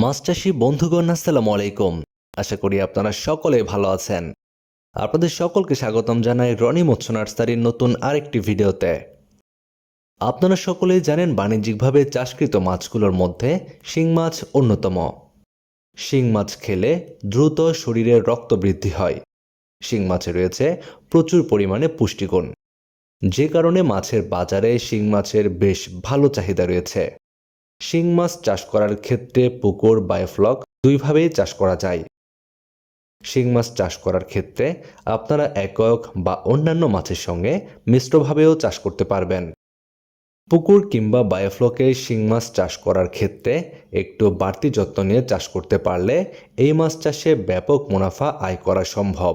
মাছ চাষী বন্ধুগণ, আসসালামু আলাইকুম। আশা করি আপনারা সকলে ভালো আছেন। আপনাদের সকলকে স্বাগতম জানাই রনি মৎস্য নার্সারির নতুন আরেকটি ভিডিওতে। আপনারা সকলেই জানেন বাণিজ্যিকভাবে চাষকৃত মাছগুলোর মধ্যে শিং মাছ অন্যতম। শিং মাছ খেলে দ্রুত শরীরে রক্ত বৃদ্ধি হয়। শিং মাছে রয়েছে প্রচুর পরিমাণে পুষ্টিগুণ, যে কারণে মাছের বাজারে শিং মাছের বেশ ভালো চাহিদা রয়েছে। শিং মাছ চাষ করার ক্ষেত্রে পুকুর বায়োফ্লক দুইভাবেই চাষ করা যায়। শিং মাছ চাষ করার ক্ষেত্রে আপনারা একক বা অন্যান্য মাছের সঙ্গে মিশ্রভাবেও চাষ করতে পারবেন। পুকুর কিংবা বায়োফ্লকে শিং মাছ চাষ করার ক্ষেত্রে একটু বাড়তি যত্ন নিয়ে চাষ করতে পারলে এই মাছ চাষে ব্যাপক মুনাফা আয় করা সম্ভব।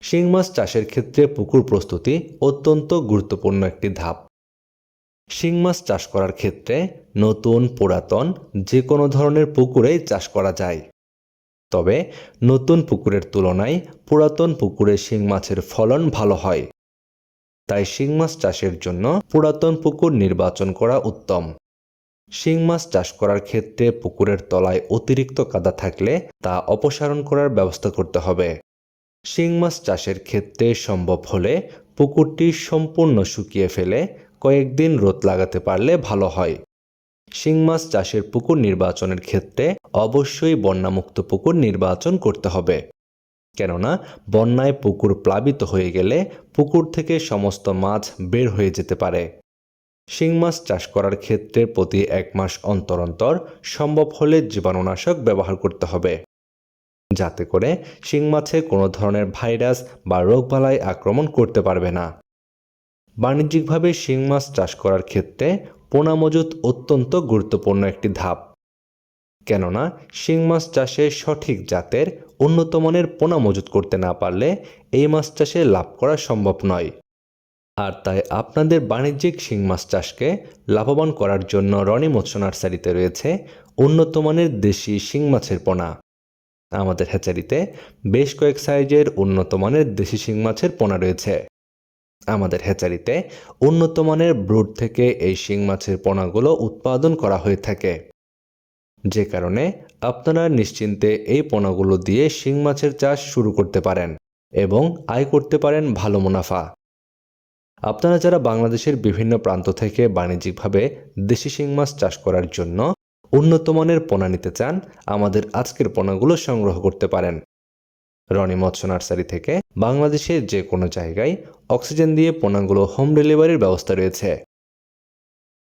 শিং মাছ চাষের ক্ষেত্রে পুকুর প্রস্তুতি অত্যন্ত গুরুত্বপূর্ণ একটি ধাপ। শিং মাছ চাষ করার ক্ষেত্রে নতুন পুরাতন যে কোনো ধরনের পুকুরেই চাষ করা যায়। তবে নতুন পুকুরের তুলনায় পুরাতন পুকুরে শিং মাছের ফলন ভালো হয়। তাই শিং মাছ চাষের জন্য পুরাতন পুকুর নির্বাচন করা উত্তম। শিং মাছ চাষ করার ক্ষেত্রে পুকুরের তলায় অতিরিক্ত কাদা থাকলে তা অপসারণ করার ব্যবস্থা করতে হবে। শিং মাছ চাষের ক্ষেত্রে সম্ভব হলে পুকুরটি সম্পূর্ণ শুকিয়ে ফেলে কয়েকদিন রোদ লাগাতে পারলে ভালো হয়। শিং মাছ চাষের পুকুর নির্বাচনের ক্ষেত্রে অবশ্যই বন্যামুক্ত পুকুর নির্বাচন করতে হবে, কেননা বন্যায় পুকুর প্লাবিত হয়ে গেলে পুকুর থেকে সমস্ত মাছ বের হয়ে যেতে পারে। শিং মাছ চাষ করার ক্ষেত্রে প্রতি 1 মাস অন্তর অন্তর সম্ভব হলে জীবাণুনাশক ব্যবহার করতে হবে, যাতে করে শিং মাছে কোনো ধরনের ভাইরাস বা রোগবালাই আক্রমণ করতে পারবে না। বাণিজ্যিকভাবে শিং মাছ চাষ করার ক্ষেত্রে পোনা মজুত অত্যন্ত গুরুত্বপূর্ণ একটি ধাপ, কেননা শিং মাছ চাষে সঠিক জাতের উন্নত মানের পোনা মজুত করতে না পারলে এই মাছ চাষে লাভ করা সম্ভব নয়। আর তাই আপনাদের বাণিজ্যিক শিং মাছ চাষকে লাভবান করার জন্য রনি মৎস্য নার্সারিতে রয়েছে উন্নত মানের দেশি শিং মাছের পোনা। আমাদের হ্যাচারিতে বেশ কয়েক সাইজের উন্নত মানের দেশি শিং মাছের পোনা রয়েছে। আমাদের হ্যাচারিতে উন্নত মানের ব্রুড থেকে এই শিং মাছের পোনাগুলো উৎপাদন করা হয়ে থাকে, যে কারণে আপনারা নিশ্চিন্তে এই পোনাগুলো দিয়ে শিং মাছের চাষ শুরু করতে পারেন এবং আয় করতে পারেন ভালো মুনাফা। আপনারা যারা বাংলাদেশের বিভিন্ন প্রান্ত থেকে বাণিজ্যিকভাবে দেশি শিং মাছ চাষ করার জন্য উন্নত মানের পোনা নিতে চান, আমাদের আজকের পোনাগুলো সংগ্রহ করতে পারেন। রনি মৎস্য নার্সারি থেকে বাংলাদেশের যে কোনো জায়গায় অক্সিজেন দিয়ে পোনাগুলো হোম ডেলিভারির ব্যবস্থা রয়েছে।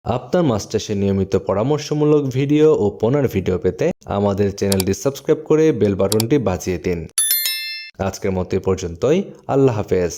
আপনার মাছ চাষের নিয়মিত পরামর্শমূলক ভিডিও ও পোনার ভিডিও পেতে আমাদের চ্যানেলটি সাবস্ক্রাইব করে বেল বাটনটি বাজিয়ে দিন। আজকের মতো এ পর্যন্তই। আল্লাহ হাফেজ।